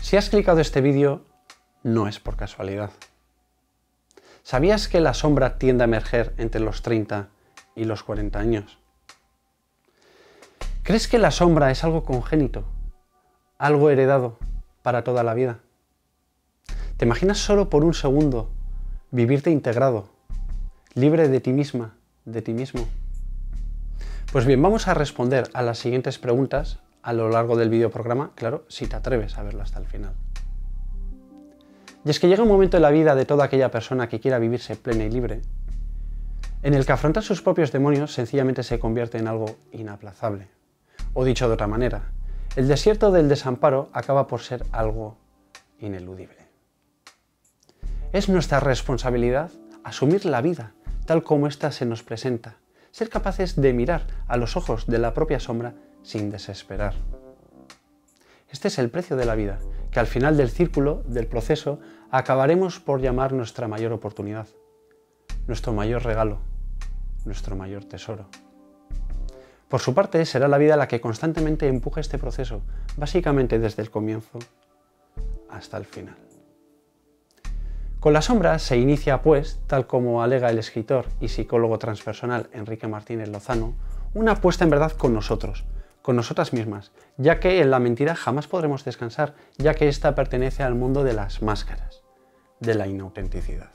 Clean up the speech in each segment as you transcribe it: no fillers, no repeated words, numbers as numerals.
Si has clicado este vídeo, no es por casualidad. ¿Sabías que la sombra tiende a emerger entre los 30 y los 40 años? ¿Crees que la sombra es algo congénito, algo heredado para toda la vida? ¿Te imaginas solo por un segundo vivirte integrado, libre de ti misma, de ti mismo? Pues bien, vamos a responder a las siguientes preguntas a lo largo del videoprograma, claro, si te atreves a verlo hasta el final. Y es que llega un momento en la vida de toda aquella persona que quiera vivirse plena y libre, en el que afrontar sus propios demonios sencillamente se convierte en algo inaplazable. O dicho de otra manera, el desierto del desamparo acaba por ser algo ineludible. Es nuestra responsabilidad asumir la vida tal como ésta se nos presenta, ser capaces de mirar a los ojos de la propia sombra sin desesperar. Este es el precio de la vida, que al final del círculo, del proceso, acabaremos por llamar nuestra mayor oportunidad, nuestro mayor regalo, nuestro mayor tesoro. Por su parte, será la vida la que constantemente empuje este proceso, básicamente desde el comienzo hasta el final. Con la sombra se inicia, pues, tal como alega el escritor y psicólogo transpersonal Enrique Martínez Lozano, una apuesta en verdad con nosotros, con nosotras mismas, ya que en la mentira jamás podremos descansar, ya que ésta pertenece al mundo de las máscaras, de la inautenticidad.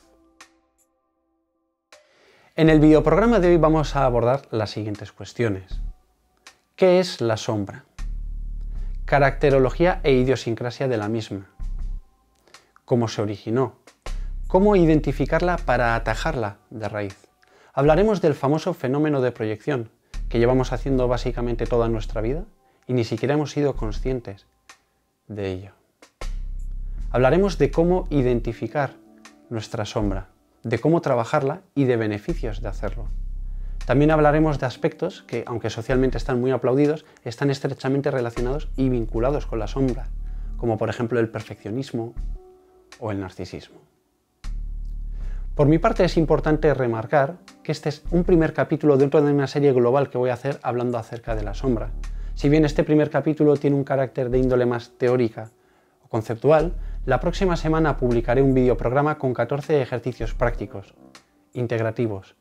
En el videoprograma de hoy vamos a abordar las siguientes cuestiones. ¿Qué es la sombra? Caracterología e idiosincrasia de la misma. ¿Cómo se originó? ¿Cómo identificarla para atajarla de raíz? Hablaremos del famoso fenómeno de proyección, que llevamos haciendo básicamente toda nuestra vida y ni siquiera hemos sido conscientes de ello. Hablaremos de cómo identificar nuestra sombra, de cómo trabajarla y de beneficios de hacerlo. También hablaremos de aspectos que, aunque socialmente están muy aplaudidos, están estrechamente relacionados y vinculados con la sombra, como por ejemplo el perfeccionismo o el narcisismo. Por mi parte es importante remarcar que este es un primer capítulo dentro de una serie global que voy a hacer hablando acerca de la sombra. Si bien este primer capítulo tiene un carácter de índole más teórica o conceptual, la próxima semana publicaré un videoprograma con 14 ejercicios prácticos, integrativos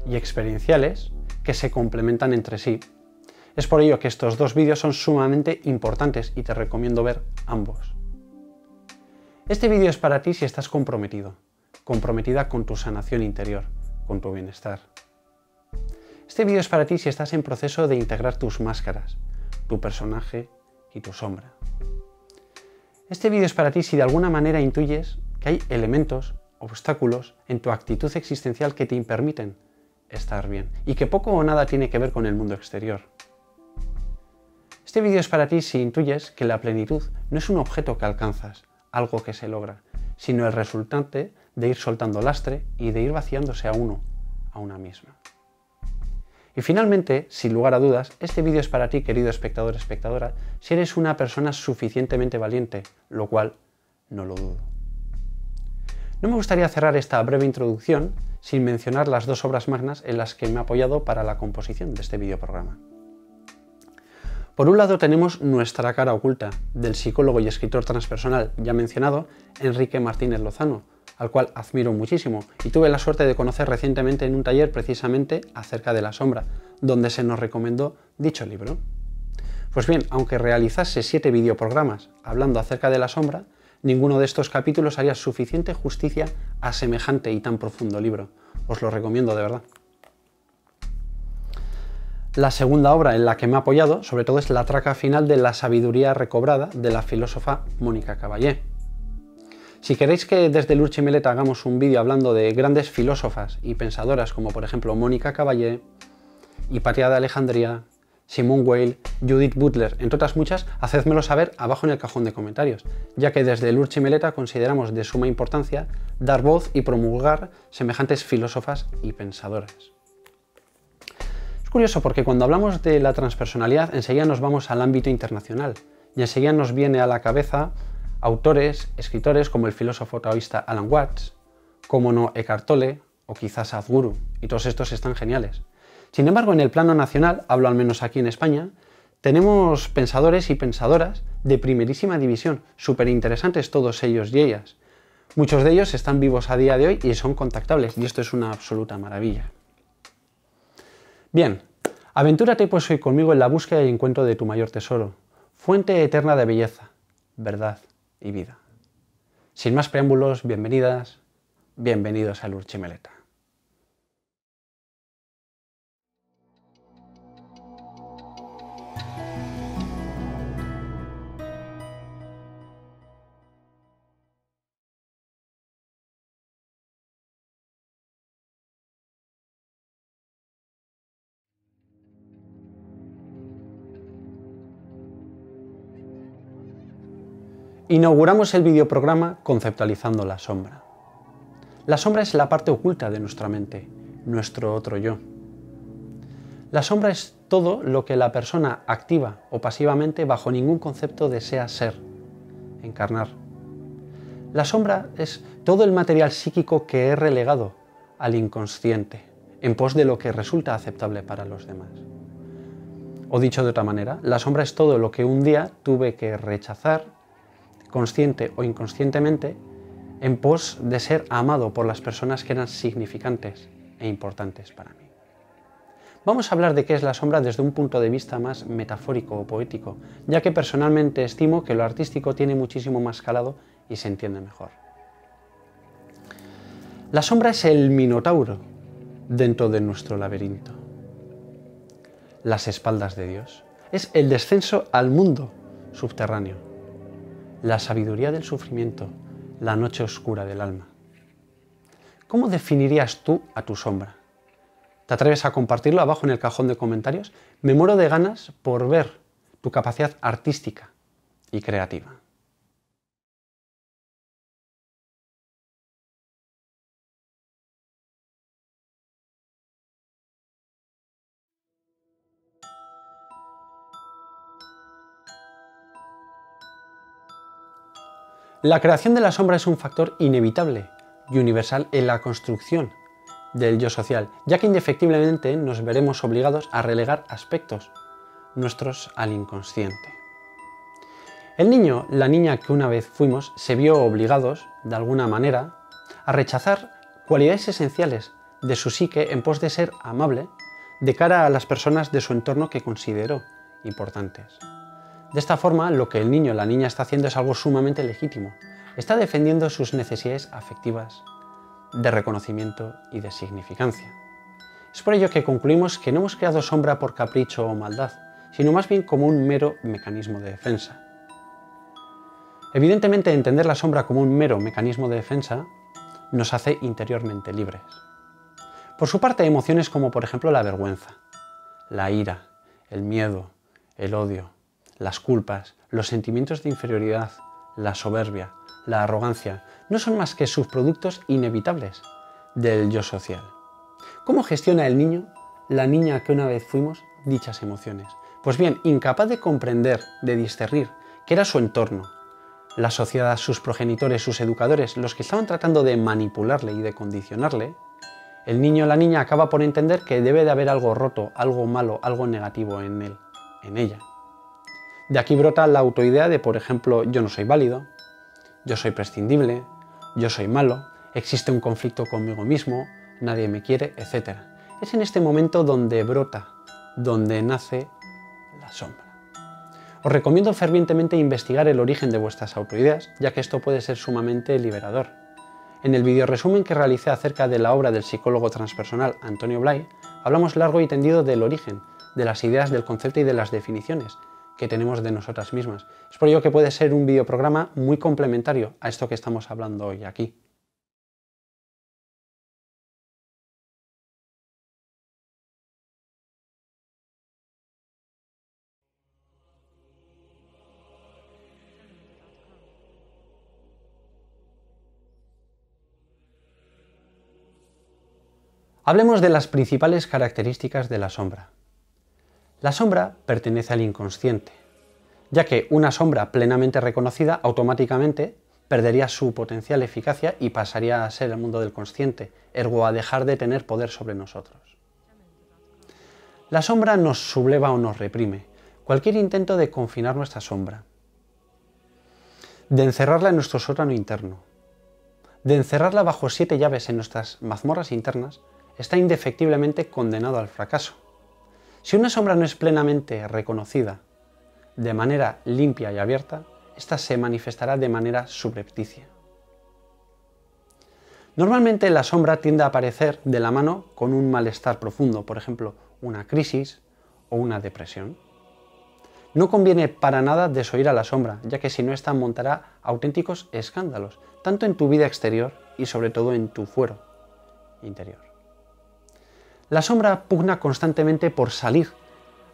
y experienciales que se complementan entre sí. Es por ello que estos dos vídeos son sumamente importantes y te recomiendo ver ambos. Este vídeo es para ti si estás comprometida con tu sanación interior, con tu bienestar. Este vídeo es para ti si estás en proceso de integrar tus máscaras, tu personaje y tu sombra. Este vídeo es para ti si de alguna manera intuyes que hay elementos, obstáculos en tu actitud existencial que te permiten estar bien y que poco o nada tiene que ver con el mundo exterior. Este vídeo es para ti si intuyes que la plenitud no es un objeto que alcanzas, algo que se logra, sino el resultante de ir soltando lastre y de ir vaciándose a una misma. Y finalmente, sin lugar a dudas, este vídeo es para ti, querido espectador, espectadora, si eres una persona suficientemente valiente, lo cual no lo dudo. No me gustaría cerrar esta breve introducción sin mencionar las dos obras magnas en las que me he apoyado para la composición de este videoprograma. Por un lado tenemos Nuestra cara oculta, del psicólogo y escritor transpersonal ya mencionado, Enrique Martínez Lozano, al cual admiro muchísimo y tuve la suerte de conocer recientemente en un taller precisamente acerca de la sombra, donde se nos recomendó dicho libro. Pues bien, aunque realizase 7 videoprogramas hablando acerca de la sombra, ninguno de estos capítulos haría suficiente justicia a semejante y tan profundo libro. Os lo recomiendo de verdad. La segunda obra en la que me he apoyado, sobre todo, es la traca final de La sabiduría recobrada, de la filósofa Mónica Caballé. Si queréis que desde L'Urchimeleta hagamos un vídeo hablando de grandes filósofas y pensadoras como por ejemplo Mónica Caballé, Hipatia de Alejandría, Simone Weil, Judith Butler, entre otras muchas, hacedmelo saber abajo en el cajón de comentarios, ya que desde L'Urchimeleta consideramos de suma importancia dar voz y promulgar semejantes filósofas y pensadoras. Es curioso porque cuando hablamos de la transpersonalidad enseguida nos vamos al ámbito internacional y enseguida nos viene a la cabeza autores, escritores como el filósofo taoísta Alan Watts, como no Eckhart Tolle o quizás Sadhguru, y todos estos están geniales. Sin embargo, en el plano nacional, hablo al menos aquí en España, Tenemos pensadores y pensadoras de primerísima división, súper interesantes todos ellos y ellas. Muchos de ellos están vivos a día de hoy y son contactables, y esto es una absoluta maravilla. Bien, aventúrate pues hoy conmigo en la búsqueda y encuentro de tu mayor tesoro, fuente eterna de belleza, verdad y vida. Sin más preámbulos, bienvenidas, bienvenidos al Urchimeleta. Inauguramos el videoprograma conceptualizando la sombra. La sombra es la parte oculta de nuestra mente, nuestro otro yo. La sombra es todo lo que la persona activa o pasivamente bajo ningún concepto desea ser, encarnar. La sombra es todo el material psíquico que he relegado al inconsciente, en pos de lo que resulta aceptable para los demás. O dicho de otra manera, la sombra es todo lo que un día tuve que rechazar, consciente o inconscientemente, en pos de ser amado por las personas que eran significantes e importantes para mí. Vamos a hablar de qué es la sombra desde un punto de vista más metafórico o poético, ya que personalmente estimo que lo artístico tiene muchísimo más calado y se entiende mejor. La sombra es el minotauro dentro de nuestro laberinto. Las espaldas de Dios es el descenso al mundo subterráneo. La sabiduría del sufrimiento, la noche oscura del alma. ¿Cómo definirías tú a tu sombra? ¿Te atreves a compartirlo abajo en el cajón de comentarios? Me muero de ganas por ver tu capacidad artística y creativa. La creación de la sombra es un factor inevitable y universal en la construcción del yo social, ya que indefectiblemente nos veremos obligados a relegar aspectos nuestros al inconsciente. El niño, la niña que una vez fuimos, se vio obligados, de alguna manera, a rechazar cualidades esenciales de su psique en pos de ser amable de cara a las personas de su entorno que consideró importantes. De esta forma, lo que el niño o la niña está haciendo es algo sumamente legítimo. Está defendiendo sus necesidades afectivas, de reconocimiento y de significancia. Es por ello que concluimos que no hemos creado sombra por capricho o maldad, sino más bien como un mero mecanismo de defensa. Evidentemente, entender la sombra como un mero mecanismo de defensa nos hace interiormente libres. Por su parte, emociones como por ejemplo la vergüenza, la ira, el miedo, el odio, las culpas, los sentimientos de inferioridad, la soberbia, la arrogancia, no son más que subproductos inevitables del yo social. ¿Cómo gestiona el niño, la niña que una vez fuimos, dichas emociones? Pues bien, incapaz de comprender, de discernir que era su entorno, la sociedad, sus progenitores, sus educadores, los que estaban tratando de manipularle y de condicionarle, el niño o la niña acaba por entender que debe de haber algo roto, algo malo, algo negativo en él, en ella. De aquí brota la autoidea de, por ejemplo, yo no soy válido, yo soy prescindible, yo soy malo, existe un conflicto conmigo mismo, nadie me quiere, etc. Es en este momento donde brota, donde nace la sombra. Os recomiendo fervientemente investigar el origen de vuestras autoideas, ya que esto puede ser sumamente liberador. En el video resumen que realicé acerca de la obra del psicólogo transpersonal Antonio Blay, hablamos largo y tendido del origen, de las ideas, del concepto y de las definiciones que tenemos de nosotras mismas. Es por ello que puede ser un videoprograma muy complementario a esto que estamos hablando hoy aquí. Hablemos de las principales características de la sombra. La sombra pertenece al inconsciente, ya que una sombra plenamente reconocida automáticamente perdería su potencial eficacia y pasaría a ser el mundo del consciente, ergo a dejar de tener poder sobre nosotros. La sombra nos subleva o nos reprime. cualquier intento de confinar nuestra sombra, de encerrarla en nuestro sótano interno, de encerrarla bajo 7 llaves en nuestras mazmorras internas, está indefectiblemente condenado al fracaso. Si una sombra no es plenamente reconocida de manera limpia y abierta, ésta se manifestará de manera subrepticia. Normalmente la sombra tiende a aparecer de la mano con un malestar profundo, por ejemplo, una crisis o una depresión. No conviene para nada desoír a la sombra, ya que si no, esta montará auténticos escándalos, tanto en tu vida exterior y sobre todo en tu fuero interior. La sombra pugna constantemente por salir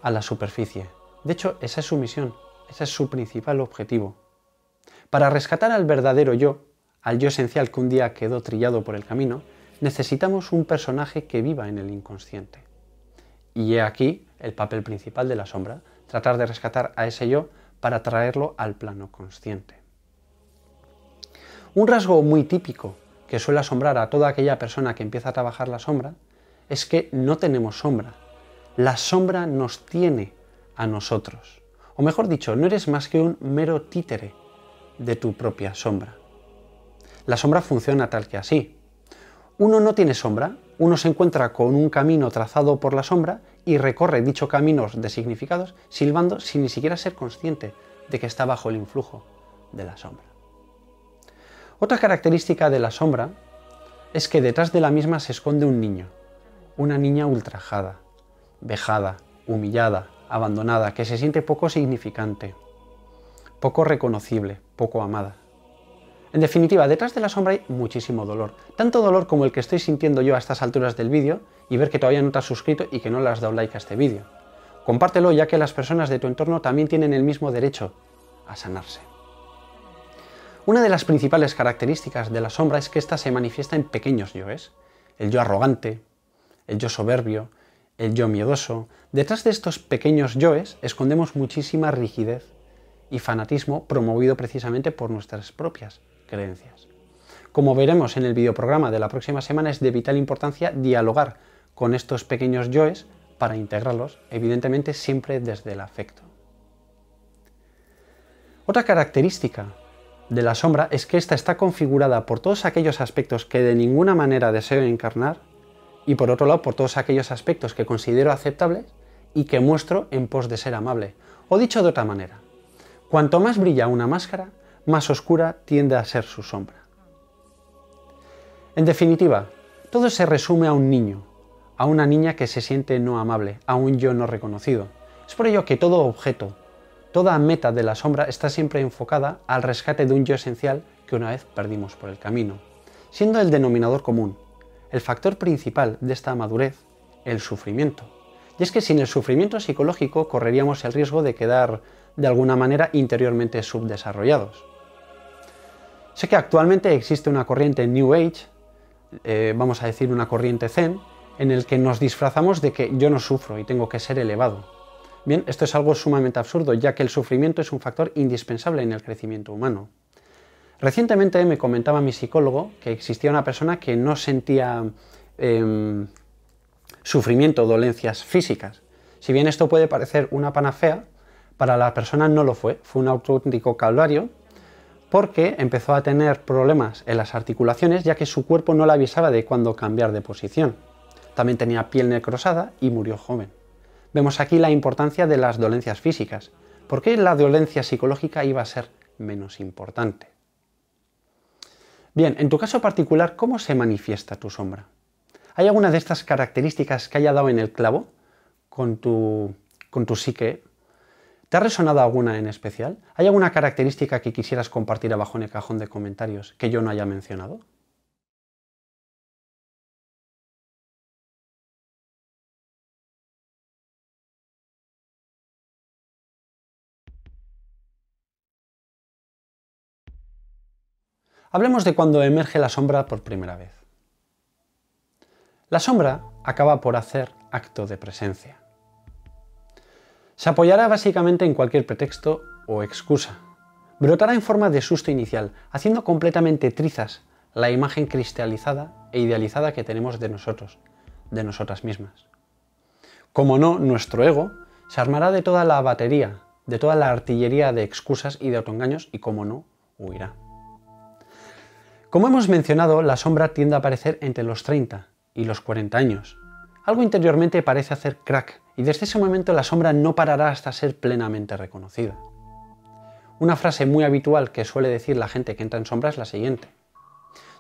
a la superficie. De hecho, esa es su misión, ese es su principal objetivo. Para rescatar al verdadero yo, al yo esencial que un día quedó trillado por el camino, necesitamos un personaje que viva en el inconsciente. Y he aquí el papel principal de la sombra, tratar de rescatar a ese yo para traerlo al plano consciente. Un rasgo muy típico que suele asombrar a toda aquella persona que empieza a trabajar la sombra es que no tenemos sombra. La sombra nos tiene a nosotros. O mejor dicho, no eres más que un mero títere de tu propia sombra. La sombra funciona tal que así. Uno no tiene sombra, uno se encuentra con un camino trazado por la sombra y recorre dicho camino de significados silbando sin ni siquiera ser consciente de que está bajo el influjo de la sombra. Otra característica de la sombra es que detrás de la misma se esconde un niño, una niña ultrajada, vejada, humillada, abandonada, que se siente poco significante, poco reconocible, poco amada. En definitiva, detrás de la sombra hay muchísimo dolor, tanto dolor como el que estoy sintiendo yo a estas alturas del vídeo y ver que todavía no te has suscrito y que no le has dado like a este vídeo. Compártelo, ya que las personas de tu entorno también tienen el mismo derecho a sanarse. Una de las principales características de la sombra es que ésta se manifiesta en pequeños yoes, el yo arrogante, el yo soberbio, el yo miedoso. Detrás de estos pequeños yoes escondemos muchísima rigidez y fanatismo promovido precisamente por nuestras propias creencias. Como veremos en el videoprograma de la próxima semana, es de vital importancia dialogar con estos pequeños yoes para integrarlos, evidentemente siempre desde el afecto. Otra característica de la sombra es que ésta está configurada por todos aquellos aspectos que de ninguna manera deseo encarnar y por otro lado por todos aquellos aspectos que considero aceptables y que muestro en pos de ser amable. O dicho de otra manera, cuanto más brilla una máscara, más oscura tiende a ser su sombra. En definitiva, todo se resume a un niño, a una niña que se siente no amable, a un yo no reconocido. Es por ello que todo objeto, toda meta de la sombra está siempre enfocada al rescate de un yo esencial que una vez perdimos por el camino, siendo el denominador común, el factor principal de esta madurez, el sufrimiento. Y es que sin el sufrimiento psicológico correríamos el riesgo de quedar de alguna manera interiormente subdesarrollados. Sé que actualmente existe una corriente New Age, vamos a decir una corriente Zen, en el que nos disfrazamos de que yo no sufro y tengo que ser elevado. Bien, esto es algo sumamente absurdo, ya que el sufrimiento es un factor indispensable en el crecimiento humano. Recientemente me comentaba mi psicólogo que existía una persona que no sentía sufrimiento o dolencias físicas. Si bien esto puede parecer una panacea, para la persona no lo fue un auténtico calvario, porque empezó a tener problemas en las articulaciones, ya que su cuerpo no le avisaba de cuándo cambiar de posición. También tenía piel necrosada y murió joven. Vemos aquí la importancia de las dolencias físicas. ¿Por qué la dolencia psicológica iba a ser menos importante? Bien, en tu caso particular, ¿cómo se manifiesta tu sombra? ¿Hay alguna de estas características que haya dado en el clavo con tu psique? ¿Te ha resonado alguna en especial? ¿Hay alguna característica que quisieras compartir abajo en el cajón de comentarios que yo no haya mencionado? Hablemos de cuando emerge la sombra por primera vez. La sombra acaba por hacer acto de presencia. Se apoyará básicamente en cualquier pretexto o excusa. Brotará en forma de susto inicial, haciendo completamente trizas la imagen cristalizada e idealizada que tenemos de nosotros, de nosotras mismas. Como no, nuestro ego Se armará de toda la batería, de toda la artillería de excusas y de autoengaños y, como no, huirá. Como hemos mencionado, la sombra tiende a aparecer entre los 30 y los 40 años. Algo interiormente parece hacer crack y desde ese momento la sombra no parará hasta ser plenamente reconocida. Una frase muy habitual que suele decir la gente que entra en sombra es la siguiente: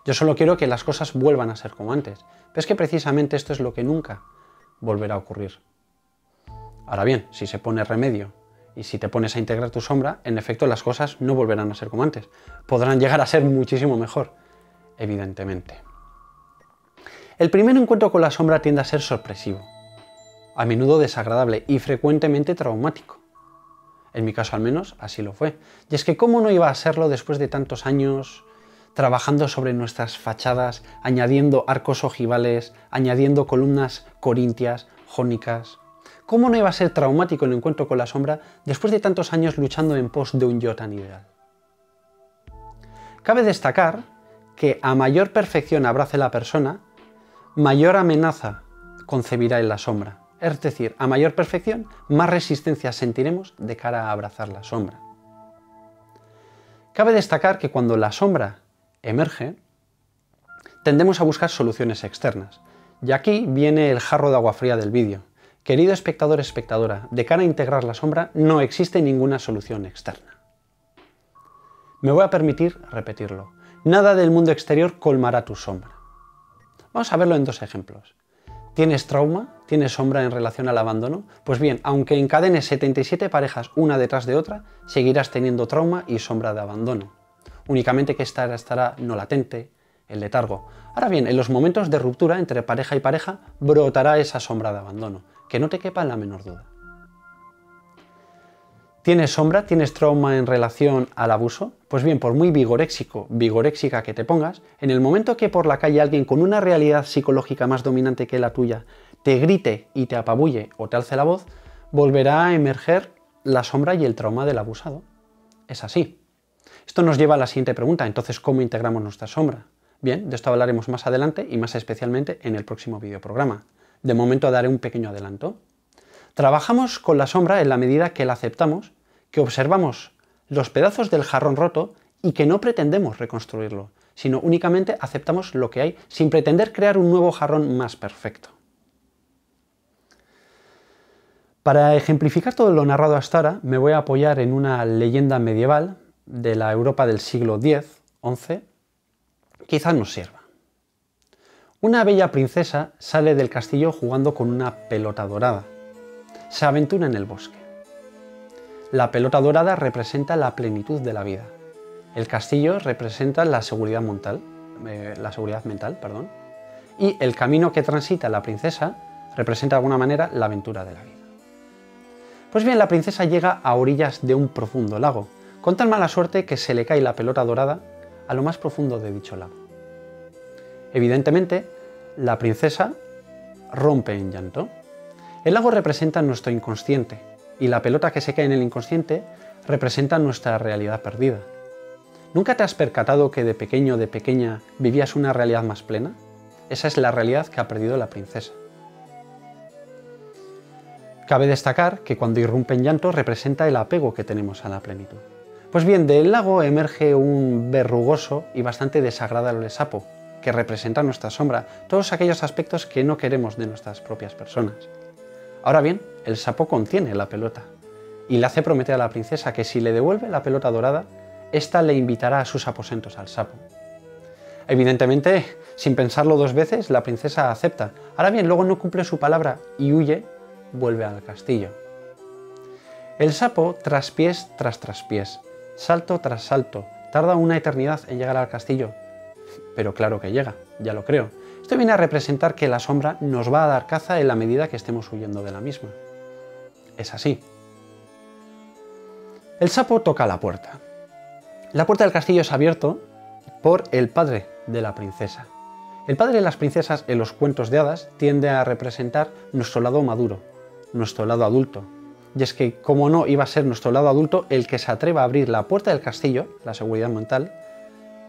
yo solo quiero que las cosas vuelvan a ser como antes, pero es que precisamente esto es lo que nunca volverá a ocurrir. Ahora bien, si se pone remedio y si te pones a integrar tu sombra, en efecto las cosas no volverán a ser como antes. Podrán llegar a ser muchísimo mejor, evidentemente. El primer encuentro con la sombra tiende a ser sorpresivo, a menudo desagradable y frecuentemente traumático. En mi caso al menos así lo fue. Y es que ¿cómo no iba a serlo después de tantos años trabajando sobre nuestras fachadas, añadiendo arcos ojivales, añadiendo columnas corintias, jónicas? ¿Cómo no iba a ser traumático el encuentro con la sombra después de tantos años luchando en pos de un yo tan ideal? Cabe destacar que a mayor perfección abrace la persona, mayor amenaza concebirá en la sombra. Es decir, a mayor perfección, más resistencia sentiremos de cara a abrazar la sombra. Cabe destacar que cuando la sombra emerge, tendemos a buscar soluciones externas. Y aquí viene el jarro de agua fría del vídeo. Querido espectador, espectadora, de cara a integrar la sombra no existe ninguna solución externa. Me voy a permitir repetirlo. Nada del mundo exterior colmará tu sombra. Vamos a verlo en dos ejemplos. ¿Tienes trauma? ¿Tienes sombra en relación al abandono? Pues bien, aunque encadenes 77 parejas una detrás de otra, seguirás teniendo trauma y sombra de abandono. Únicamente que esta estará no latente, el letargo. Ahora bien, en los momentos de ruptura entre pareja y pareja, brotará esa sombra de abandono, que no te quepa en la menor duda. ¿Tienes sombra? ¿Tienes trauma en relación al abuso? Pues bien, por muy vigoréxica que te pongas, en el momento que por la calle alguien con una realidad psicológica más dominante que la tuya te grite y te apabulle o te alce la voz, volverá a emerger la sombra y el trauma del abusado. Es así. Esto nos lleva a la siguiente pregunta, entonces, ¿cómo integramos nuestra sombra? Bien, de esto hablaremos más adelante y más especialmente en el próximo videoprograma. De momento daré un pequeño adelanto. Trabajamos con la sombra en la medida que la aceptamos, que observamos los pedazos del jarrón roto y que no pretendemos reconstruirlo, sino únicamente aceptamos lo que hay sin pretender crear un nuevo jarrón más perfecto. Para ejemplificar todo lo narrado hasta ahora, me voy a apoyar en una leyenda medieval de la Europa del siglo X-XI, quizás nos sirva. Una bella princesa sale del castillo jugando con una pelota dorada. Se aventura en el bosque. La pelota dorada representa la plenitud de la vida. El castillo representa la seguridad mental, y el camino que transita la princesa representa de alguna manera la aventura de la vida. Pues bien, la princesa llega a orillas de un profundo lago, con tan mala suerte que se le cae la pelota dorada a lo más profundo de dicho lago. Evidentemente, la princesa rompe en llanto. El lago representa nuestro inconsciente y la pelota que se cae en el inconsciente representa nuestra realidad perdida. ¿Nunca te has percatado que de pequeño o de pequeña vivías una realidad más plena? Esa es la realidad que ha perdido la princesa. Cabe destacar que cuando irrumpe en llanto representa el apego que tenemos a la plenitud. Pues bien, del lago emerge un verrugoso y bastante desagradable sapo, que representa nuestra sombra, todos aquellos aspectos que no queremos de nuestras propias personas. Ahora bien, el sapo contiene la pelota y le hace prometer a la princesa que si le devuelve la pelota dorada, ésta le invitará a sus aposentos al sapo. Evidentemente, sin pensarlo dos veces, la princesa acepta. Ahora bien, luego no cumple su palabra y huye, vuelve al castillo. El sapo, traspiés tras traspiés, salto tras salto, tarda una eternidad en llegar al castillo. Pero claro que llega, ya lo creo. Esto viene a representar que la sombra nos va a dar caza en la medida que estemos huyendo de la misma. Es así. El sapo toca la puerta. La puerta del castillo es abierta por el padre de la princesa. El padre de las princesas en los cuentos de hadas tiende a representar nuestro lado maduro, nuestro lado adulto. Y es que, como no iba a ser nuestro lado adulto el que se atreva a abrir la puerta del castillo, la seguridad mental,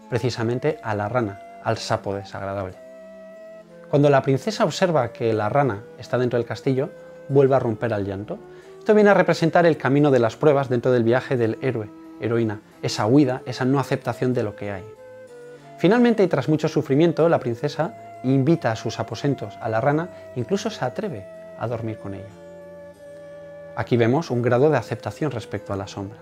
precisamente a la rana, al sapo desagradable. Cuando la princesa observa que la rana está dentro del castillo, vuelve a romper al llanto. Esto viene a representar el camino de las pruebas dentro del viaje del héroe, heroína, esa huida, esa no aceptación de lo que hay. Finalmente, y tras mucho sufrimiento, la princesa invita a sus aposentos a la rana e incluso se atreve a dormir con ella. Aquí vemos un grado de aceptación respecto a la sombra.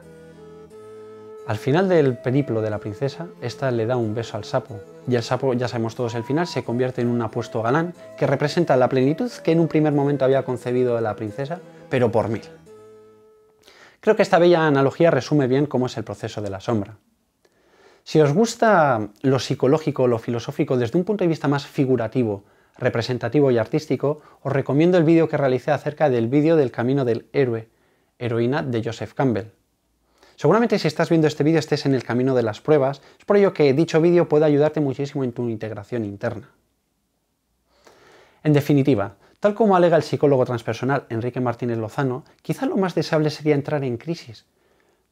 Al final del periplo de la princesa, esta le da un beso al sapo, y el sapo, ya sabemos todos el final, se convierte en un apuesto galán que representa la plenitud que en un primer momento había concebido la princesa, pero por 1000. Creo que esta bella analogía resume bien cómo es el proceso de la sombra. Si os gusta lo psicológico o lo filosófico desde un punto de vista más figurativo, representativo y artístico, os recomiendo el vídeo que realicé acerca del vídeo del camino del héroe, heroína de Joseph Campbell. Seguramente si estás viendo este vídeo estés en el camino de las pruebas, es por ello que dicho vídeo puede ayudarte muchísimo en tu integración interna. En definitiva, tal como alega el psicólogo transpersonal Enrique Martínez Lozano, quizá lo más deseable sería entrar en crisis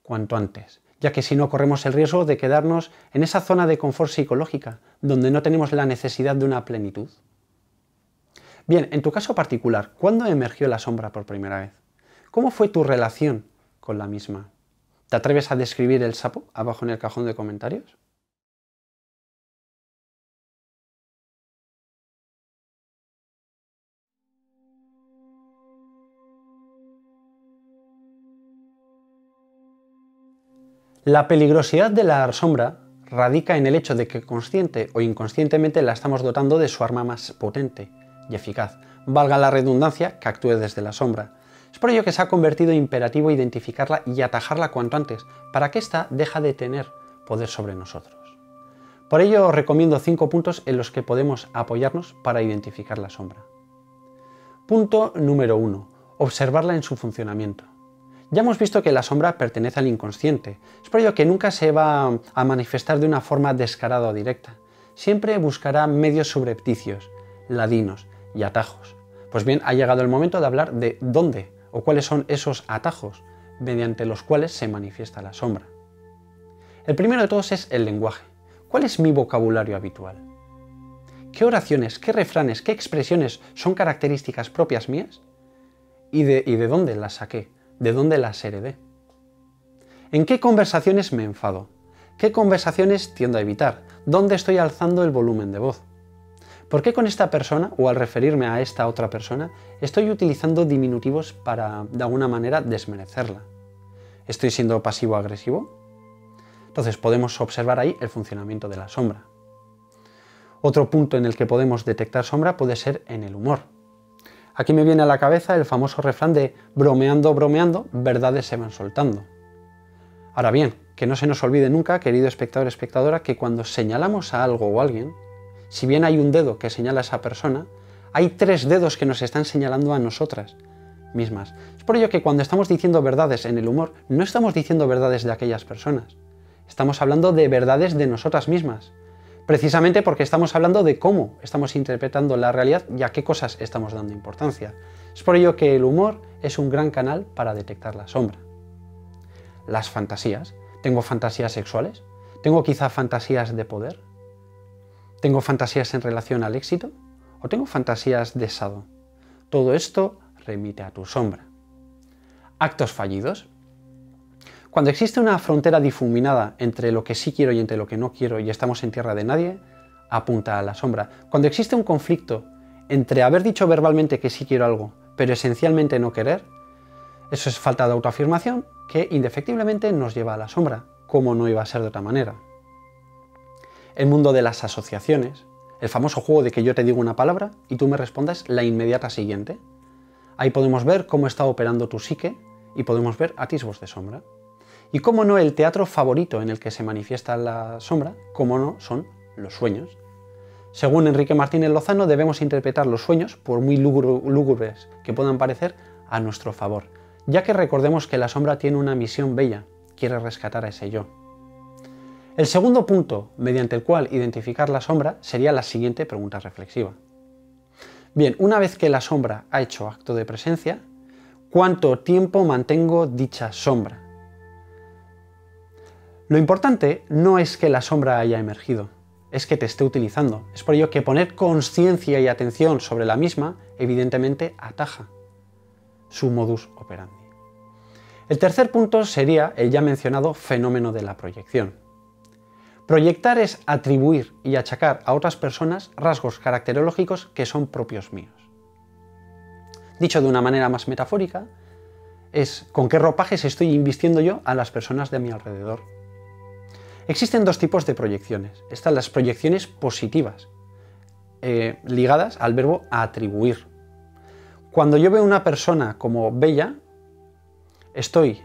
cuanto antes, ya que si no corremos el riesgo de quedarnos en esa zona de confort psicológica, donde no tenemos la necesidad de una plenitud. Bien, en tu caso particular, ¿cuándo emergió la sombra por primera vez? ¿Cómo fue tu relación con la misma? ¿Te atreves a describir el sapo abajo en el cajón de comentarios? La peligrosidad de la sombra radica en el hecho de que consciente o inconscientemente la estamos dotando de su arma más potente y eficaz, valga la redundancia, que actúe desde la sombra. Es por ello que se ha convertido imperativo identificarla y atajarla cuanto antes, para que ésta deje de tener poder sobre nosotros. Por ello os recomiendo 5 puntos en los que podemos apoyarnos para identificar la sombra. Punto número 1. Observarla en su funcionamiento. Ya hemos visto que la sombra pertenece al inconsciente, es por ello que nunca se va a manifestar de una forma descarada o directa. Siempre buscará medios subrepticios, ladinos y atajos. Pues bien, ha llegado el momento de hablar de dónde o cuáles son esos atajos mediante los cuales se manifiesta la sombra. El primero de todos es el lenguaje. ¿Cuál es mi vocabulario habitual? ¿Qué oraciones, qué refranes, qué expresiones son características propias mías? ¿Y de dónde las saqué? ¿De dónde las heredé? ¿En qué conversaciones me enfado? ¿Qué conversaciones tiendo a evitar? ¿Dónde estoy alzando el volumen de voz? ¿Por qué con esta persona, o al referirme a esta otra persona, estoy utilizando diminutivos para, de alguna manera, desmerecerla? ¿Estoy siendo pasivo-agresivo? Entonces podemos observar ahí el funcionamiento de la sombra. Otro punto en el que podemos detectar sombra puede ser en el humor. Aquí me viene a la cabeza el famoso refrán de bromeando, bromeando, verdades se van soltando. Ahora bien, que no se nos olvide nunca, querido espectador o espectadora, que cuando señalamos a algo o a alguien, si bien hay un dedo que señala a esa persona, hay 3 dedos que nos están señalando a nosotras mismas. Es por ello que cuando estamos diciendo verdades en el humor, no estamos diciendo verdades de aquellas personas. Estamos hablando de verdades de nosotras mismas. Precisamente porque estamos hablando de cómo estamos interpretando la realidad y a qué cosas estamos dando importancia. Es por ello que el humor es un gran canal para detectar la sombra. Las fantasías. ¿Tengo fantasías sexuales? ¿Tengo quizá fantasías de poder? ¿Tengo fantasías en relación al éxito? ¿O tengo fantasías de sado? Todo esto remite a tu sombra. Actos fallidos. Cuando existe una frontera difuminada entre lo que sí quiero y entre lo que no quiero y estamos en tierra de nadie, apunta a la sombra. Cuando existe un conflicto entre haber dicho verbalmente que sí quiero algo, pero esencialmente no querer, eso es falta de autoafirmación que indefectiblemente nos lleva a la sombra, como no iba a ser de otra manera. El mundo de las asociaciones, el famoso juego de que yo te digo una palabra y tú me respondas la inmediata siguiente. Ahí podemos ver cómo está operando tu psique y podemos ver atisbos de sombra. Y cómo no, el teatro favorito en el que se manifiesta la sombra, cómo no, son los sueños. Según Enrique Martínez Lozano, debemos interpretar los sueños, por muy lúgubres que puedan parecer, a nuestro favor, ya que recordemos que la sombra tiene una misión bella, quiere rescatar a ese yo. El segundo punto mediante el cual identificar la sombra sería la siguiente pregunta reflexiva. Bien, una vez que la sombra ha hecho acto de presencia, ¿cuánto tiempo mantengo dicha sombra? Lo importante no es que la sombra haya emergido, es que te esté utilizando. Es por ello que poner conciencia y atención sobre la misma, evidentemente, ataja su modus operandi. El tercer punto sería el ya mencionado fenómeno de la proyección. Proyectar es atribuir y achacar a otras personas rasgos caracterológicos que son propios míos. Dicho de una manera más metafórica, es con qué ropajes estoy invistiendo yo a las personas de mi alrededor. Existen dos tipos de proyecciones. Están las proyecciones positivas, ligadas al verbo atribuir. Cuando yo veo a una persona como bella, estoy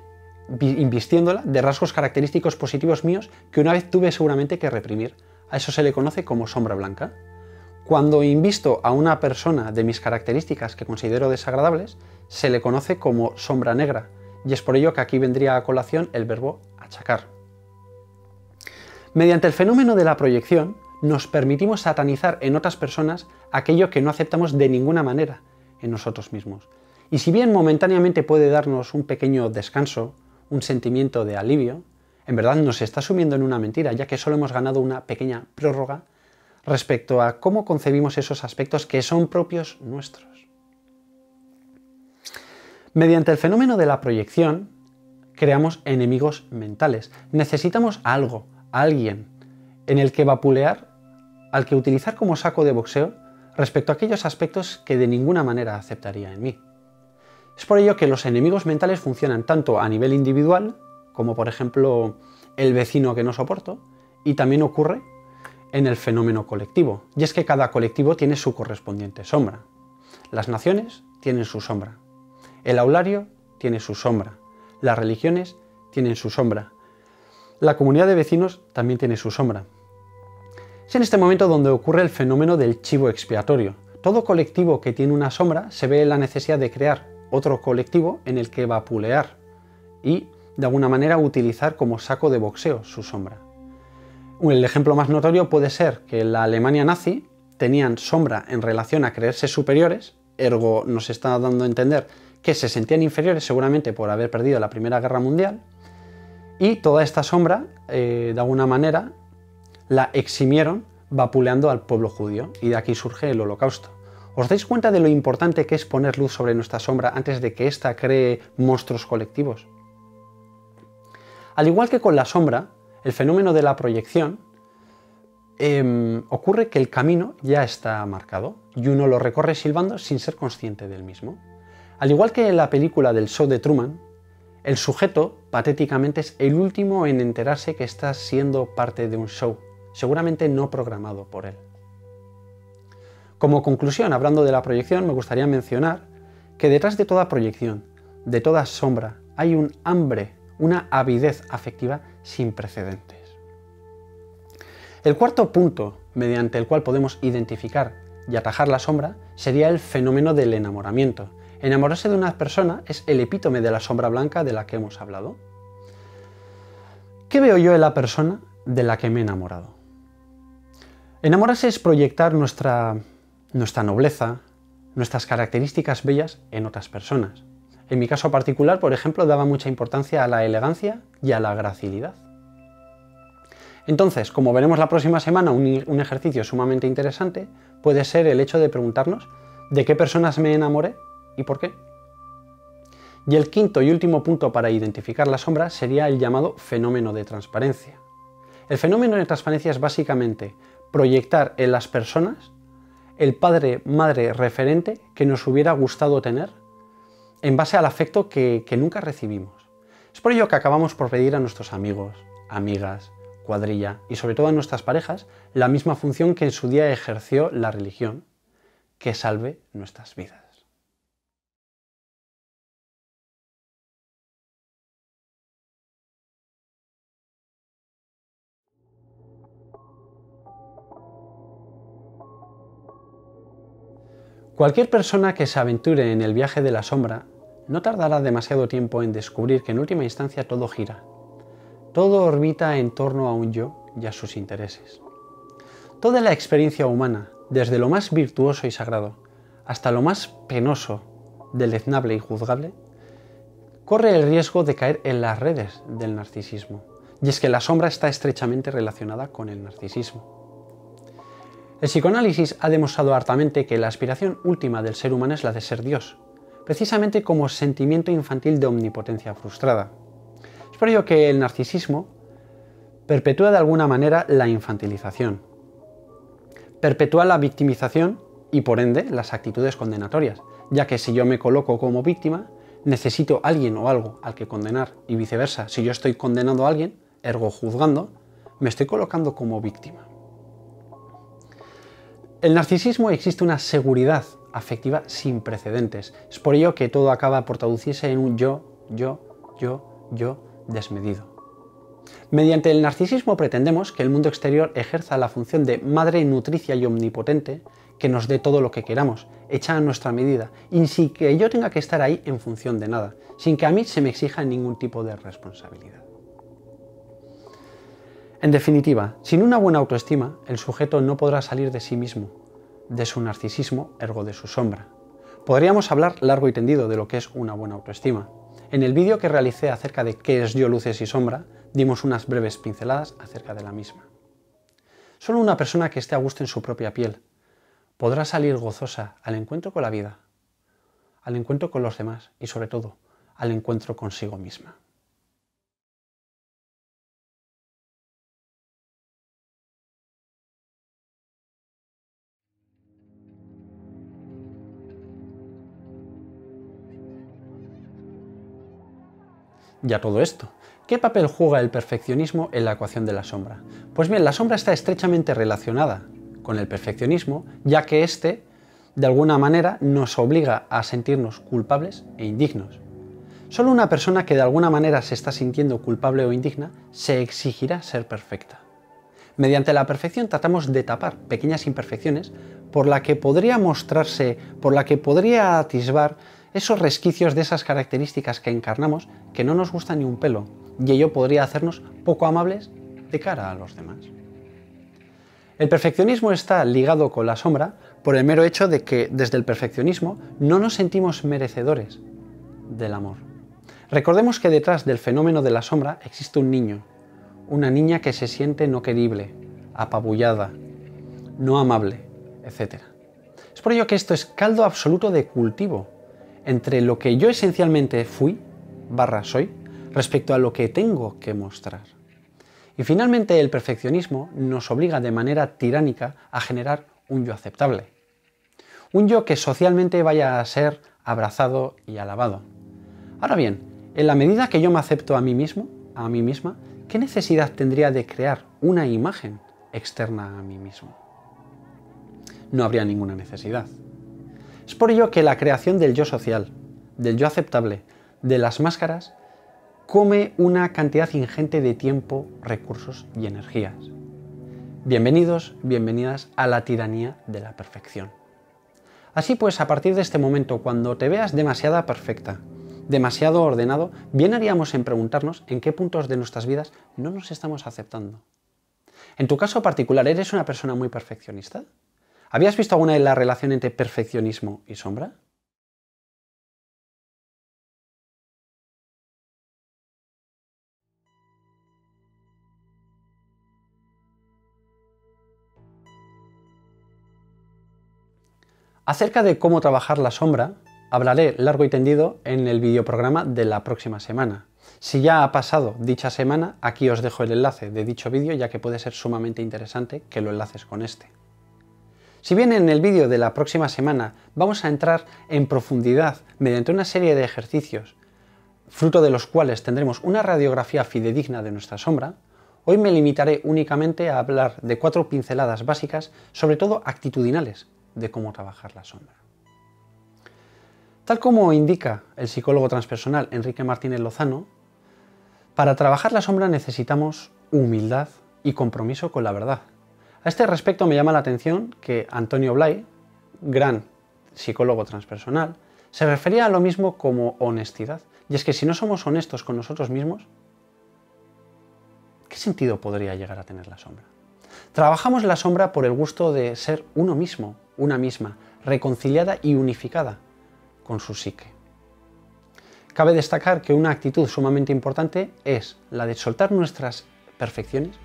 invistiéndola de rasgos característicos positivos míos que una vez tuve seguramente que reprimir. A eso se le conoce como sombra blanca. Cuando invisto a una persona de mis características que considero desagradables, se le conoce como sombra negra, y es por ello que aquí vendría a colación el verbo achacar. Mediante el fenómeno de la proyección, nos permitimos satanizar en otras personas aquello que no aceptamos de ninguna manera en nosotros mismos. Y si bien momentáneamente puede darnos un pequeño descanso, un sentimiento de alivio, en verdad nos está sumiendo en una mentira, ya que solo hemos ganado una pequeña prórroga respecto a cómo concebimos esos aspectos que son propios nuestros. Mediante el fenómeno de la proyección, creamos enemigos mentales. Necesitamos algo, a alguien, en el que vapulear, al que utilizar como saco de boxeo respecto a aquellos aspectos que de ninguna manera aceptaría en mí. Es por ello que los enemigos mentales funcionan tanto a nivel individual, como por ejemplo el vecino que no soporto, y también ocurre en el fenómeno colectivo, y es que cada colectivo tiene su correspondiente sombra. Las naciones tienen su sombra, el aulario tiene su sombra, las religiones tienen su sombra, la comunidad de vecinos también tiene su sombra. Es en este momento donde ocurre el fenómeno del chivo expiatorio. Todo colectivo que tiene una sombra se ve en la necesidad de crear otro colectivo en el que vapulear y, de alguna manera, utilizar como saco de boxeo su sombra. El ejemplo más notorio puede ser que en la Alemania nazi tenían sombra en relación a creerse superiores, ergo nos está dando a entender que se sentían inferiores seguramente por haber perdido la Primera Guerra Mundial, y toda esta sombra, de alguna manera, la eximieron vapuleando al pueblo judío, y de aquí surge el Holocausto. ¿Os dais cuenta de lo importante que es poner luz sobre nuestra sombra antes de que ésta cree monstruos colectivos? Al igual que con la sombra, el fenómeno de la proyección, ocurre que el camino ya está marcado y uno lo recorre silbando sin ser consciente del mismo. Al igual que en la película del show de Truman, el sujeto patéticamente es el último en enterarse que está siendo parte de un show, seguramente no programado por él. Como conclusión, hablando de la proyección, me gustaría mencionar que detrás de toda proyección, de toda sombra, hay un hambre, una avidez afectiva sin precedentes. El cuarto punto mediante el cual podemos identificar y atajar la sombra sería el fenómeno del enamoramiento. Enamorarse de una persona es el epítome de la sombra blanca de la que hemos hablado. ¿Qué veo yo en la persona de la que me he enamorado? Enamorarse es proyectar nuestra nobleza, nuestras características bellas en otras personas. En mi caso particular, por ejemplo, daba mucha importancia a la elegancia y a la gracilidad. Entonces, como veremos la próxima semana, un ejercicio sumamente interesante puede ser el hecho de preguntarnos de qué personas me enamoré y por qué. Y el quinto y último punto para identificar la sombra sería el llamado fenómeno de transparencia. El fenómeno de transparencia es básicamente proyectar en las personas el padre-madre referente que nos hubiera gustado tener en base al afecto que nunca recibimos. Es por ello que acabamos por pedir a nuestros amigos, amigas, cuadrilla y sobre todo a nuestras parejas la misma función que en su día ejerció la religión, que salve nuestras vidas. Cualquier persona que se aventure en el viaje de la sombra no tardará demasiado tiempo en descubrir que en última instancia todo gira. Todo orbita en torno a un yo y a sus intereses. Toda la experiencia humana, desde lo más virtuoso y sagrado hasta lo más penoso, deleznable y juzgable, corre el riesgo de caer en las redes del narcisismo. Y es que la sombra está estrechamente relacionada con el narcisismo. El psicoanálisis ha demostrado hartamente que la aspiración última del ser humano es la de ser Dios, precisamente como sentimiento infantil de omnipotencia frustrada. Es por ello que el narcisismo perpetúa de alguna manera la infantilización, perpetúa la victimización y por ende las actitudes condenatorias, ya que si yo me coloco como víctima, necesito alguien o algo al que condenar y viceversa. Si yo estoy condenando a alguien, ergo juzgando, me estoy colocando como víctima. En el narcisismo existe una seguridad afectiva sin precedentes. Es por ello que todo acaba por traducirse en un yo desmedido. Mediante el narcisismo pretendemos que el mundo exterior ejerza la función de madre nutricia y omnipotente que nos dé todo lo que queramos, hecha a nuestra medida, y sin que yo tenga que estar ahí en función de nada, sin que a mí se me exija ningún tipo de responsabilidad. En definitiva, sin una buena autoestima, el sujeto no podrá salir de sí mismo, de su narcisismo, ergo de su sombra. Podríamos hablar largo y tendido de lo que es una buena autoestima. En el vídeo que realicé acerca de qué es yo, luces y sombra, dimos unas breves pinceladas acerca de la misma. Solo una persona que esté a gusto en su propia piel podrá salir gozosa al encuentro con la vida, al encuentro con los demás y sobre todo al encuentro consigo misma. Ya todo esto, ¿qué papel juega el perfeccionismo en la ecuación de la sombra? Pues bien, la sombra está estrechamente relacionada con el perfeccionismo, ya que éste, de alguna manera, nos obliga a sentirnos culpables e indignos. Solo una persona que de alguna manera se está sintiendo culpable o indigna se exigirá ser perfecta. Mediante la perfección tratamos de tapar pequeñas imperfecciones por la que podría mostrarse, por la que podría atisbar esos resquicios de esas características que encarnamos que no nos gustan ni un pelo, y ello podría hacernos poco amables de cara a los demás. El perfeccionismo está ligado con la sombra por el mero hecho de que desde el perfeccionismo no nos sentimos merecedores del amor. Recordemos que detrás del fenómeno de la sombra existe un niño, una niña que se siente no querible, apabullada, no amable, etc. Es por ello que esto es caldo absoluto de cultivo entre lo que yo esencialmente soy, respecto a lo que tengo que mostrar. Y finalmente el perfeccionismo nos obliga de manera tiránica a generar un yo aceptable. Un yo que socialmente vaya a ser abrazado y alabado. Ahora bien, en la medida que yo me acepto a mí mismo, a mí misma, ¿qué necesidad tendría de crear una imagen externa a mí mismo? No habría ninguna necesidad. Es por ello que la creación del yo social, del yo aceptable, de las máscaras, come una cantidad ingente de tiempo, recursos y energías. Bienvenidos, bienvenidas a la tiranía de la perfección. Así pues, a partir de este momento, cuando te veas demasiado perfecta, demasiado ordenado, bien haríamos en preguntarnos en qué puntos de nuestras vidas no nos estamos aceptando. En tu caso particular, ¿eres una persona muy perfeccionista? ¿Habías visto alguna vez la relación entre perfeccionismo y sombra? Acerca de cómo trabajar la sombra, hablaré largo y tendido en el videoprograma de la próxima semana. Si ya ha pasado dicha semana, aquí os dejo el enlace de dicho vídeo, ya que puede ser sumamente interesante que lo enlaces con este. Si bien en el vídeo de la próxima semana vamos a entrar en profundidad mediante una serie de ejercicios, fruto de los cuales tendremos una radiografía fidedigna de nuestra sombra, hoy me limitaré únicamente a hablar de 4 pinceladas básicas, sobre todo actitudinales, de cómo trabajar la sombra. Tal como indica el psicólogo transpersonal Enrique Martínez Lozano, para trabajar la sombra necesitamos humildad y compromiso con la verdad. A este respecto me llama la atención que Antonio Blay, gran psicólogo transpersonal, se refería a lo mismo como honestidad. Y es que si no somos honestos con nosotros mismos, ¿qué sentido podría llegar a tener la sombra? Trabajamos la sombra por el gusto de ser uno mismo, una misma, reconciliada y unificada con su psique. Cabe destacar que una actitud sumamente importante es la de soltar nuestras perfecciones,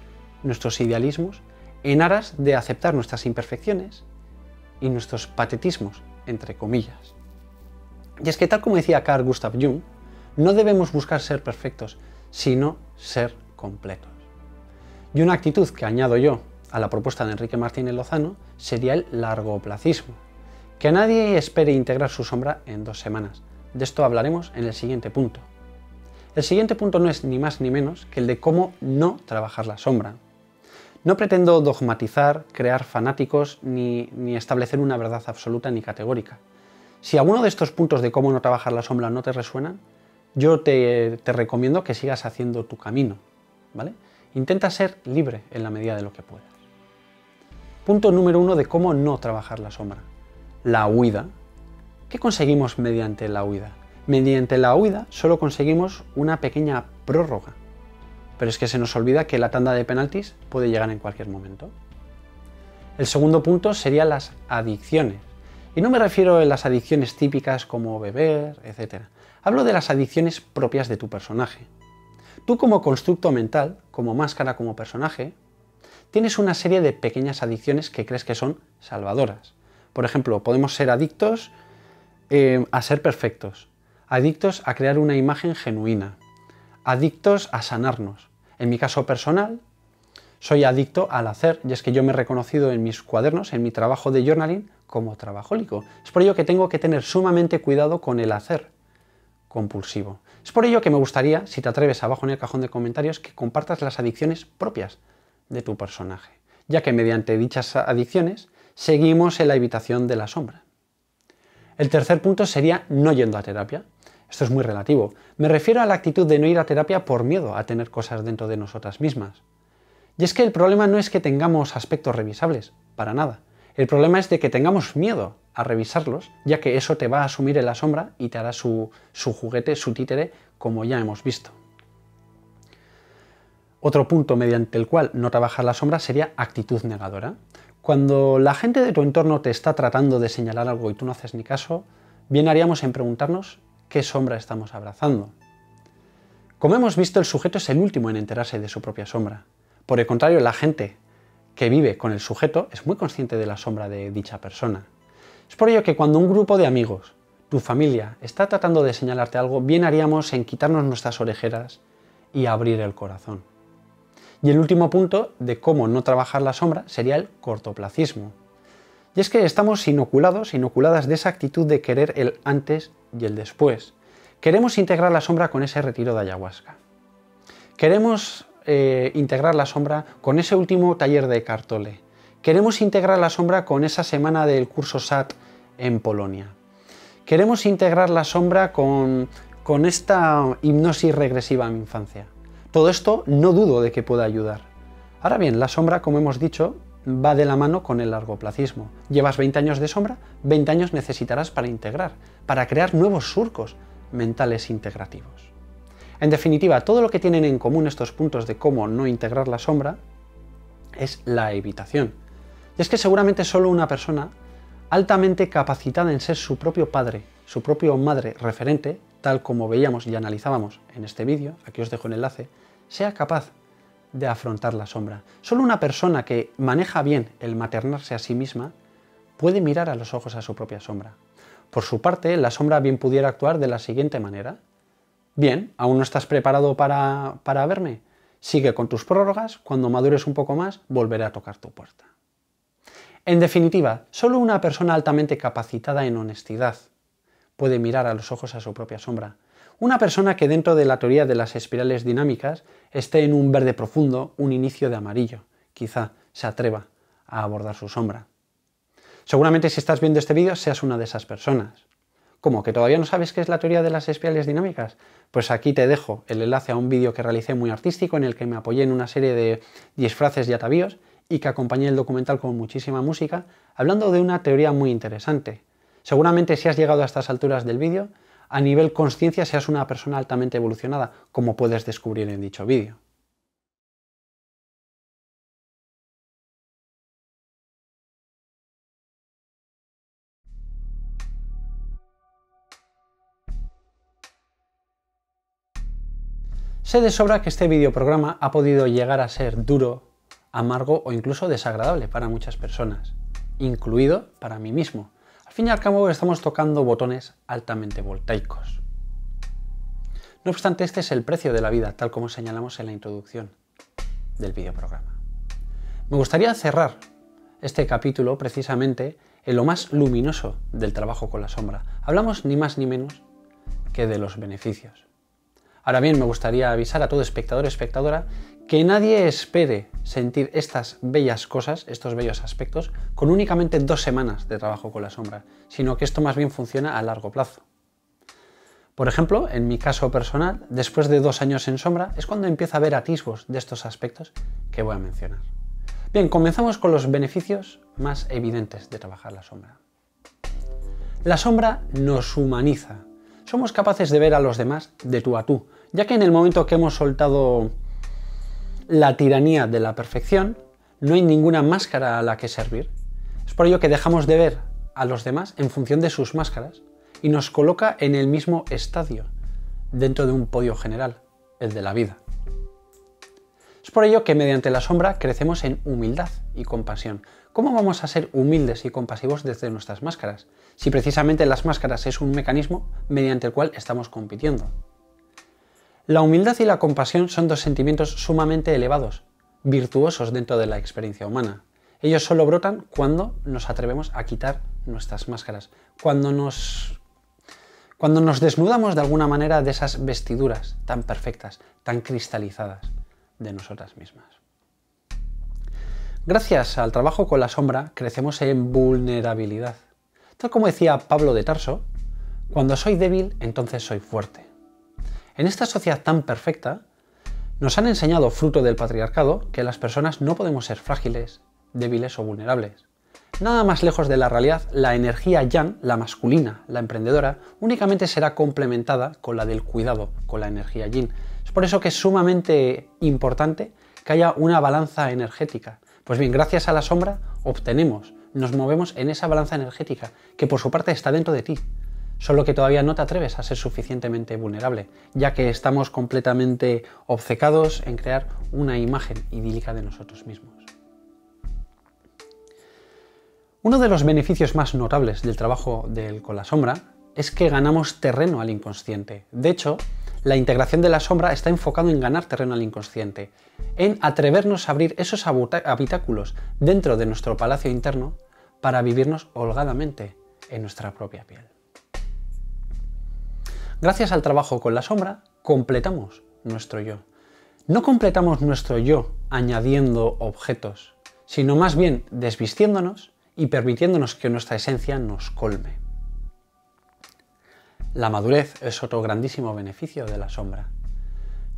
nuestros idealismos, en aras de aceptar nuestras imperfecciones y nuestros patetismos, entre comillas. Y es que, tal como decía Carl Gustav Jung, no debemos buscar ser perfectos, sino ser completos. Y una actitud que añado yo a la propuesta de Enrique Martínez Lozano sería el largoplacismo. Que nadie espere integrar su sombra en 2 semanas. De esto hablaremos en el siguiente punto. El siguiente punto no es ni más ni menos que el de cómo no trabajar la sombra. No pretendo dogmatizar, crear fanáticos, ni establecer una verdad absoluta ni categórica. Si alguno de estos puntos de cómo no trabajar la sombra no te resuenan, yo te recomiendo que sigas haciendo tu camino, ¿vale? Intenta ser libre en la medida de lo que puedas. Punto número 1 de cómo no trabajar la sombra. La huida. ¿Qué conseguimos mediante la huida? Mediante la huida solo conseguimos una pequeña prórroga. Pero es que se nos olvida que la tanda de penaltis puede llegar en cualquier momento. El segundo punto sería las adicciones. Y no me refiero a las adicciones típicas como beber, etc. Hablo de las adicciones propias de tu personaje. Tú, como constructo mental, como máscara, como personaje, tienes una serie de pequeñas adicciones que crees que son salvadoras. Por ejemplo, podemos ser adictos a ser perfectos, adictos a crear una imagen genuina, adictos a sanarnos. En mi caso personal, soy adicto al hacer, y es que yo me he reconocido en mis cuadernos, en mi trabajo de journaling, como trabajólico. Es por ello que tengo que tener sumamente cuidado con el hacer compulsivo. Es por ello que me gustaría, si te atreves, abajo en el cajón de comentarios, que compartas las adicciones propias de tu personaje, ya que mediante dichas adicciones seguimos en la evitación de la sombra. El tercer punto sería no yendo a terapia. Esto es muy relativo. Me refiero a la actitud de no ir a terapia por miedo a tener cosas dentro de nosotras mismas. Y es que el problema no es que tengamos aspectos revisables, para nada. El problema es de que tengamos miedo a revisarlos, ya que eso te va a asumir en la sombra y te hará su juguete, su títere, como ya hemos visto. Otro punto mediante el cual no trabajar la sombra sería actitud negadora. Cuando la gente de tu entorno te está tratando de señalar algo y tú no haces ni caso, bien haríamos en preguntarnos qué sombra estamos abrazando. Como hemos visto, el sujeto es el último en enterarse de su propia sombra. Por el contrario, la gente que vive con el sujeto es muy consciente de la sombra de dicha persona. Es por ello que cuando un grupo de amigos, tu familia, está tratando de señalarte algo, bien haríamos en quitarnos nuestras orejeras y abrir el corazón. Y el último punto de cómo no trabajar la sombra sería el cortoplacismo. Y es que estamos inoculadas de esa actitud de querer el antes y el después. Queremos integrar la sombra con ese retiro de ayahuasca. Queremos integrar la sombra con ese último taller de Eckhart Tolle. Queremos integrar la sombra con esa semana del curso SAT en Polonia. Queremos integrar la sombra con esta hipnosis regresiva a mi infancia. Todo esto no dudo de que pueda ayudar. Ahora bien, la sombra, como hemos dicho, va de la mano con el largoplacismo. Llevas 20 años de sombra, 20 años necesitarás para integrar, para crear nuevos surcos mentales integrativos. En definitiva, todo lo que tienen en común estos puntos de cómo no integrar la sombra es la evitación. Y es que seguramente solo una persona altamente capacitada en ser su propio padre, su propio madre referente, tal como veíamos y analizábamos en este vídeo, aquí os dejo el enlace, sea capaz de afrontar la sombra. Solo una persona que maneja bien el maternarse a sí misma puede mirar a los ojos a su propia sombra. Por su parte, la sombra bien pudiera actuar de la siguiente manera. Bien, ¿aún no estás preparado para verme? Sigue con tus prórrogas, cuando madures un poco más, volveré a tocar tu puerta. En definitiva, solo una persona altamente capacitada en honestidad puede mirar a los ojos a su propia sombra. Una persona que dentro de la teoría de las espirales dinámicas esté en un verde profundo, un inicio de amarillo. Quizá se atreva a abordar su sombra. Seguramente si estás viendo este vídeo seas una de esas personas. ¿Cómo? ¿Que todavía no sabes qué es la teoría de las espirales dinámicas? Pues aquí te dejo el enlace a un vídeo que realicé muy artístico en el que me apoyé en una serie de disfraces y atavíos y que acompañé el documental con muchísima música, hablando de una teoría muy interesante. Seguramente si has llegado a estas alturas del vídeo, a nivel consciencia seas una persona altamente evolucionada, como puedes descubrir en dicho vídeo. Sé de sobra que este videoprograma ha podido llegar a ser duro, amargo o incluso desagradable para muchas personas, incluido para mí mismo. Al fin y al cabo estamos tocando botones altamente voltaicos. No obstante, este es el precio de la vida, tal como señalamos en la introducción del videoprograma. Me gustaría cerrar este capítulo precisamente en lo más luminoso del trabajo con la sombra. Hablamos ni más ni menos que de los beneficios. Ahora bien, me gustaría avisar a todo espectador o espectadora que nadie espere sentir estas bellas cosas, estos bellos aspectos, con únicamente 2 semanas de trabajo con la sombra, sino que esto más bien funciona a largo plazo. Por ejemplo, en mi caso personal, después de 2 años en sombra, es cuando empiezo a ver atisbos de estos aspectos que voy a mencionar. Bien, comenzamos con los beneficios más evidentes de trabajar la sombra. La sombra nos humaniza. Somos capaces de ver a los demás de tú a tú, ya que en el momento que hemos soltado la tiranía de la perfección, no hay ninguna máscara a la que servir. Es por ello que dejamos de ver a los demás en función de sus máscaras y nos coloca en el mismo estadio, dentro de un podio general, el de la vida. Es por ello que mediante la sombra crecemos en humildad y compasión. ¿Cómo vamos a ser humildes y compasivos desde nuestras máscaras? Si precisamente las máscaras es un mecanismo mediante el cual estamos compitiendo. La humildad y la compasión son 2 sentimientos sumamente elevados, virtuosos dentro de la experiencia humana. Ellos solo brotan cuando nos atrevemos a quitar nuestras máscaras, cuando nos desnudamos de alguna manera de esas vestiduras tan perfectas, tan cristalizadas de nosotras mismas. Gracias al trabajo con la sombra crecemos en vulnerabilidad. Tal como decía Pablo de Tarso, cuando soy débil, entonces soy fuerte. En esta sociedad tan perfecta, nos han enseñado, fruto del patriarcado, que las personas no podemos ser frágiles, débiles o vulnerables. Nada más lejos de la realidad, la energía yang, la masculina, la emprendedora, únicamente será complementada con la del cuidado, con la energía yin. Es por eso que es sumamente importante que haya una balanza energética. Pues bien, gracias a la sombra obtenemos, nos movemos en esa balanza energética, que por su parte está dentro de ti. Solo que todavía no te atreves a ser suficientemente vulnerable, ya que estamos completamente obcecados en crear una imagen idílica de nosotros mismos. Uno de los beneficios más notables del trabajo con la sombra es que ganamos terreno al inconsciente. De hecho, la integración de la sombra está enfocado en ganar terreno al inconsciente, en atrevernos a abrir esos habitáculos dentro de nuestro palacio interno para vivirnos holgadamente en nuestra propia piel. Gracias al trabajo con la sombra, completamos nuestro yo. No completamos nuestro yo añadiendo objetos, sino más bien desvistiéndonos y permitiéndonos que nuestra esencia nos colme. La madurez es otro grandísimo beneficio de la sombra.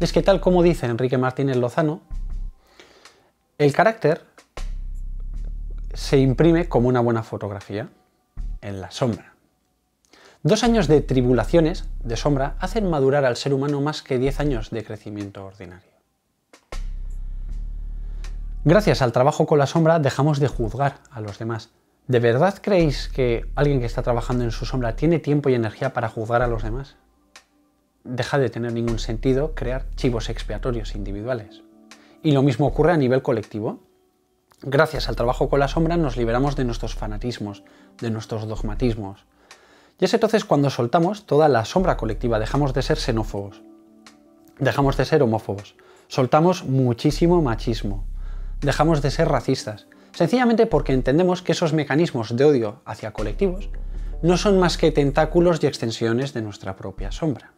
Es que, tal como dice Enrique Martínez Lozano, el carácter se imprime como una buena fotografía en la sombra. 2 años de tribulaciones de sombra hacen madurar al ser humano más que 10 años de crecimiento ordinario. Gracias al trabajo con la sombra dejamos de juzgar a los demás. ¿De verdad creéis que alguien que está trabajando en su sombra tiene tiempo y energía para juzgar a los demás? Deja de tener ningún sentido crear chivos expiatorios individuales. Y lo mismo ocurre a nivel colectivo. Gracias al trabajo con la sombra nos liberamos de nuestros fanatismos, de nuestros dogmatismos. Y es entonces cuando soltamos toda la sombra colectiva, dejamos de ser xenófobos, dejamos de ser homófobos, soltamos muchísimo machismo, dejamos de ser racistas, sencillamente porque entendemos que esos mecanismos de odio hacia colectivos no son más que tentáculos y extensiones de nuestra propia sombra.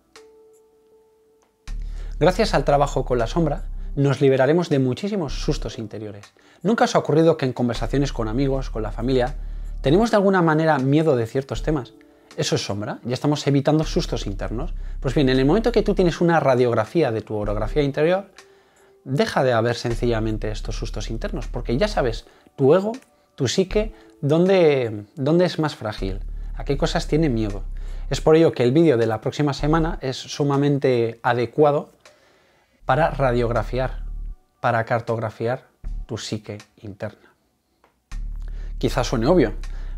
Gracias al trabajo con la sombra, nos liberaremos de muchísimos sustos interiores. ¿Nunca os ha ocurrido que en conversaciones con amigos, con la familia, tenemos de alguna manera miedo de ciertos temas? Eso es sombra, ya estamos evitando sustos internos. Pues bien, en el momento que tú tienes una radiografía de tu orografía interior, deja de haber sencillamente estos sustos internos, porque ya sabes tu ego, tu psique, dónde es más frágil, a qué cosas tiene miedo. Es por ello que el vídeo de la próxima semana es sumamente adecuado para radiografiar, para cartografiar tu psique interna. Quizás suene obvio.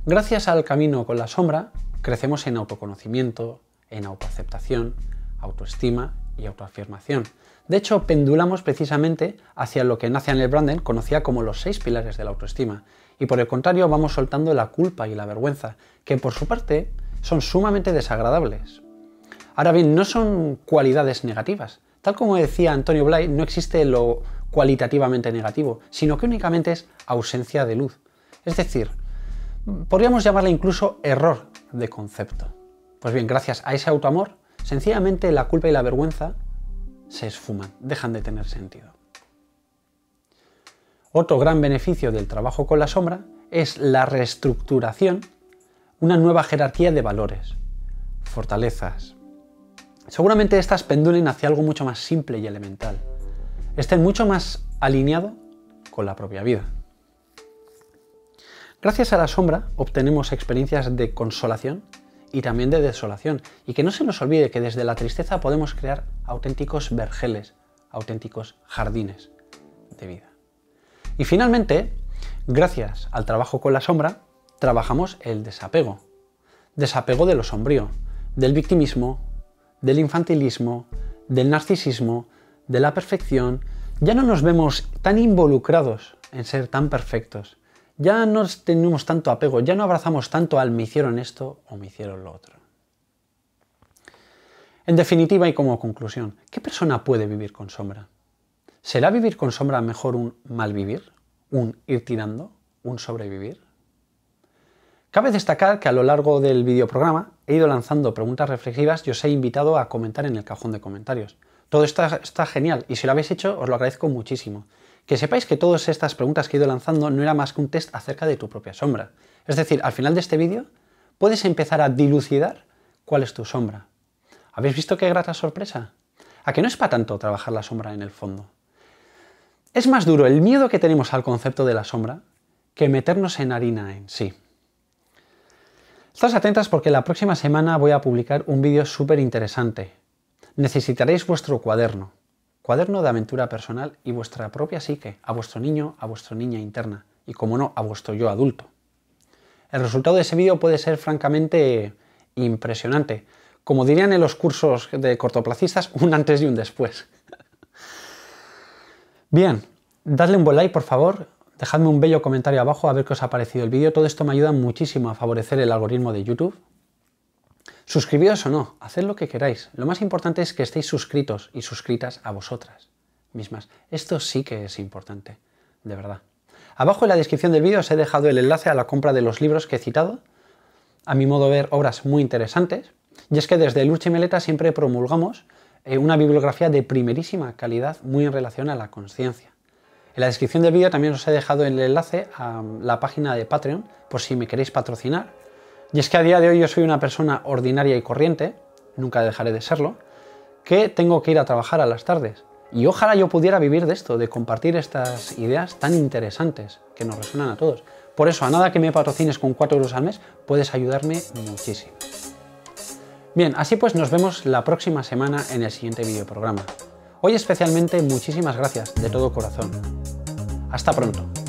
Gracias al camino con la sombra, crecemos en autoconocimiento, en autoaceptación, autoestima y autoafirmación. De hecho, pendulamos precisamente hacia lo que Nathaniel Branden conocía como los 6 pilares de la autoestima, y por el contrario vamos soltando la culpa y la vergüenza, que por su parte son sumamente desagradables. Ahora bien, no son cualidades negativas. Tal como decía Antonio Blay, no existe lo cualitativamente negativo, sino que únicamente es ausencia de luz. Es decir, podríamos llamarle incluso error de concepto. Pues bien, gracias a ese autoamor, sencillamente la culpa y la vergüenza se esfuman, dejan de tener sentido. Otro gran beneficio del trabajo con la sombra es la reestructuración, una nueva jerarquía de valores, fortalezas. Seguramente estas pendulen hacia algo mucho más simple y elemental, estén mucho más alineado con la propia vida. Gracias a la sombra obtenemos experiencias de consolación y también de desolación, y que no se nos olvide que desde la tristeza podemos crear auténticos vergeles, auténticos jardines de vida. Y finalmente, gracias al trabajo con la sombra, trabajamos el desapego. Desapego de lo sombrío, del victimismo, del infantilismo, del narcisismo, de la perfección. Ya no nos vemos tan involucrados en ser tan perfectos. Ya no tenemos tanto apego, ya no abrazamos tanto al me hicieron esto o me hicieron lo otro. En definitiva y como conclusión, ¿qué persona puede vivir con sombra? ¿Será vivir con sombra mejor un malvivir, un ir tirando, un sobrevivir? Cabe destacar que a lo largo del videoprograma he ido lanzando preguntas reflexivas y os he invitado a comentar en el cajón de comentarios. Todo esto está genial y si lo habéis hecho os lo agradezco muchísimo. Que sepáis que todas estas preguntas que he ido lanzando no era más que un test acerca de tu propia sombra. Es decir, al final de este vídeo puedes empezar a dilucidar cuál es tu sombra. ¿Habéis visto qué grata sorpresa? ¿A que no es para tanto trabajar la sombra en el fondo? Es más duro el miedo que tenemos al concepto de la sombra que meternos en harina en sí. Estad atentas porque la próxima semana voy a publicar un vídeo súper interesante. Necesitaréis vuestro cuaderno de aventura personal y vuestra propia psique, a vuestro niño, a vuestra niña interna y, como no, a vuestro yo adulto. El resultado de ese vídeo puede ser francamente impresionante. Como dirían en los cursos de cortoplacistas, un antes y un después. Bien, dadle un buen like, por favor. Dejadme un bello comentario abajo a ver qué os ha parecido el vídeo. Todo esto me ayuda muchísimo a favorecer el algoritmo de YouTube. Suscribíos o no, haced lo que queráis. Lo más importante es que estéis suscritos y suscritas a vosotras mismas. Esto sí que es importante, de verdad. Abajo en la descripción del vídeo os he dejado el enlace a la compra de los libros que he citado. A mi modo de ver, obras muy interesantes. Y es que desde Lurch y Meleta siempre promulgamos una bibliografía de primerísima calidad muy en relación a la consciencia. En la descripción del vídeo también os he dejado el enlace a la página de Patreon por si me queréis patrocinar. Y es que a día de hoy yo soy una persona ordinaria y corriente, nunca dejaré de serlo, que tengo que ir a trabajar a las tardes. Y ojalá yo pudiera vivir de esto, de compartir estas ideas tan interesantes que nos resuenan a todos. Por eso, a nada que me patrocines con 4 euros al mes, puedes ayudarme muchísimo. Bien, así pues nos vemos la próxima semana en el siguiente videoprograma. Hoy especialmente muchísimas gracias de todo corazón. Hasta pronto.